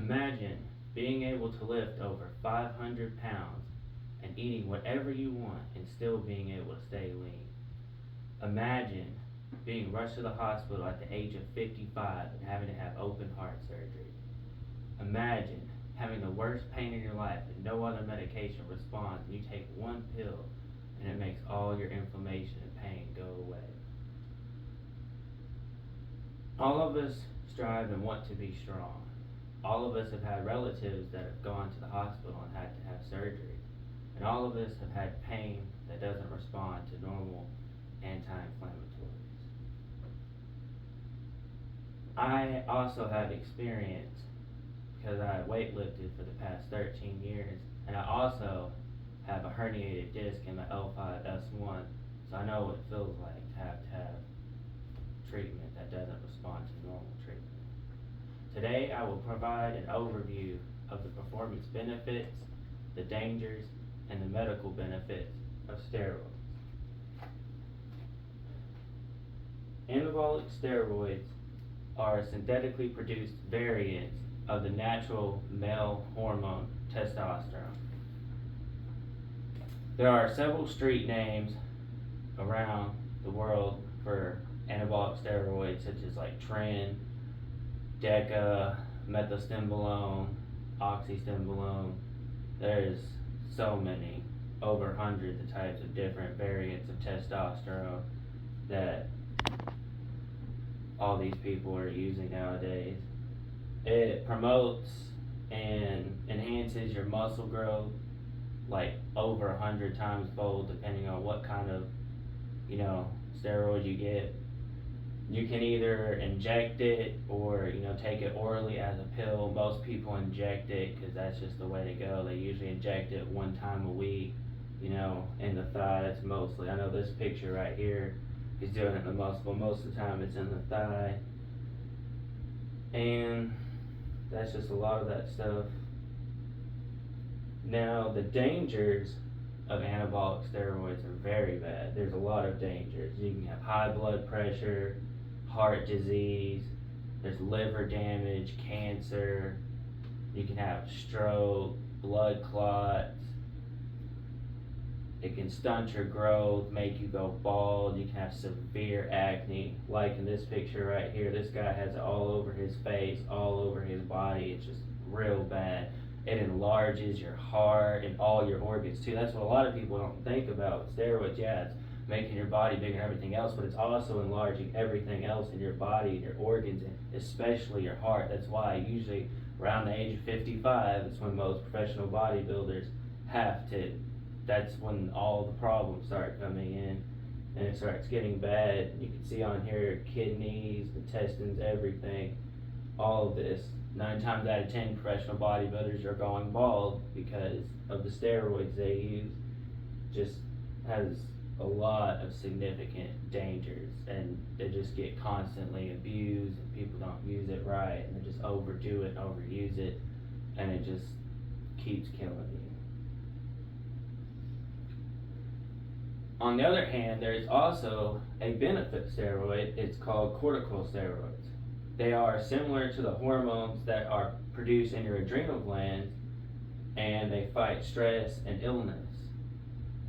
Imagine being able to lift over 500 pounds and eating whatever you want and still being able to stay lean. Imagine being rushed to the hospital at the age of 55 and having to have open heart surgery. Imagine having the worst pain in your life and no other medication responds, and you take one pill and it makes all your inflammation and pain go away. All of us strive and want to be strong. All of us have had relatives that have gone to the hospital and had to have surgery. And all of us have had pain that doesn't respond to normal anti-inflammatories. I also have experience because I weightlifted for the past 13 years, and I also have a herniated disc in my L5-S1, so I know what it feels like to have treatment that doesn't respond to normal treatment. Today I will provide an overview of the performance benefits, the dangers, and the medical benefits of steroids. Anabolic steroids are synthetically produced variants of the natural male hormone testosterone. There are several street names around the world for anabolic steroids, such as like Tren, Deca, methylstimulone, oxystimulone. There's so many, over hundreds of types of different variants of testosterone that all these people are using nowadays. It promotes and enhances your muscle growth like over 100 times fold, depending on what kind of steroid you get. You can either inject it or take it orally as a pill. Most people inject it because that's just the way to go. They usually inject it one time a week, in the thigh. That's mostly. I know this picture right here, he's doing it in the muscle, but most of the time it's in the thigh. And that's just a lot of that stuff. Now, the dangers of anabolic steroids are very bad. There's a lot of dangers. You can have high blood pressure, heart disease, there's liver damage, cancer, you can have stroke, blood clots, it can stunt your growth, make you go bald, you can have severe acne, like in this picture right here. This guy has it all over his face, all over his body. It's just real bad. It enlarges your heart and all your organs too. That's what a lot of people don't think about with steroids. Yeah, it's making your body bigger and everything else, but it's also enlarging everything else in your body and your organs, and especially your heart. That's why usually around the age of 55, it's when most professional bodybuilders have to. That's when all the problems start coming in and it starts getting bad. You can see on here kidneys, intestines, everything, all of this. 9 times out of 10 professional bodybuilders are going bald because of the steroids they use. Just has a lot of significant dangers, and they just get constantly abused, and people don't use it right, and they just overdo it, overuse it, and it just keeps killing you. On the other hand, there's also a benefit steroid. It's called corticosteroids. They are similar to the hormones that are produced in your adrenal glands, and they fight stress and illness.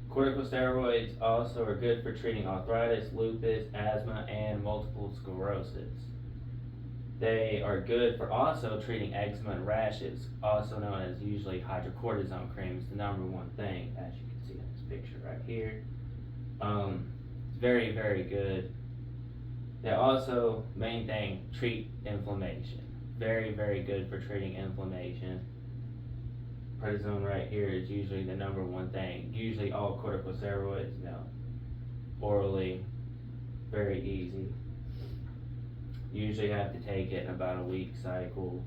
Corticosteroids also are good for treating arthritis, lupus, asthma, and multiple sclerosis. They are good for also treating eczema and rashes, also known as usually hydrocortisone cream. It's the number one thing, as you can see in this picture right here. It's very, very good. They also, main thing, treat inflammation. Very, very good for treating inflammation. Prednisone right here is usually the number one thing. Usually all corticosteroids, orally, very easy. You usually have to take it in about a week cycle.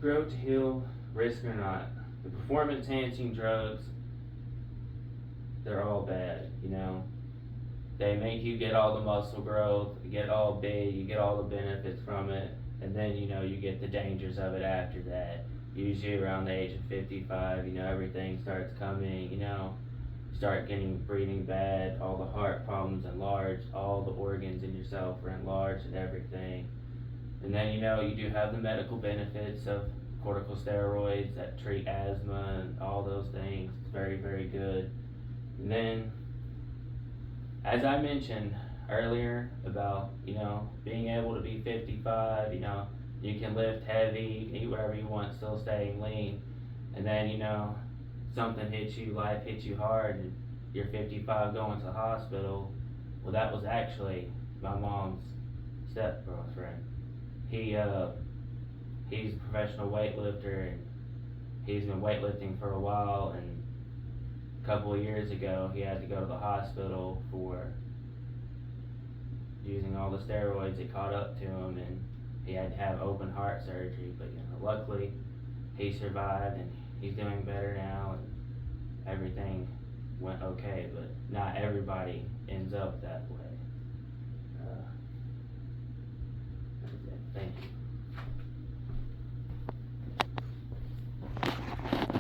Grow to heal, risk or not. The performance enhancing drugs, they're all bad, They make you get all the muscle growth, you get all big, you get all the benefits from it, and then, you get the dangers of it after that. Usually around the age of 55, everything starts coming, start getting breathing bad, all the heart problems enlarged, all the organs in yourself are enlarged and everything. And then you do have the medical benefits of corticosteroids that treat asthma and all those things. It's very, very good. And then, as I mentioned earlier about, being able to be 55, you can lift heavy, you can eat whatever you want, still staying lean. And then, something hits you, life hits you hard, and you're 55 going to the hospital. Well, that was actually my mom's step girlfriend. He's a professional weightlifter, and he's been weightlifting for a while, and a couple of years ago he had to go to the hospital for using all the steroids. It caught up to him, and he had to have open heart surgery, but luckily he survived, and he's doing better now, and everything went okay. But not everybody ends up that way.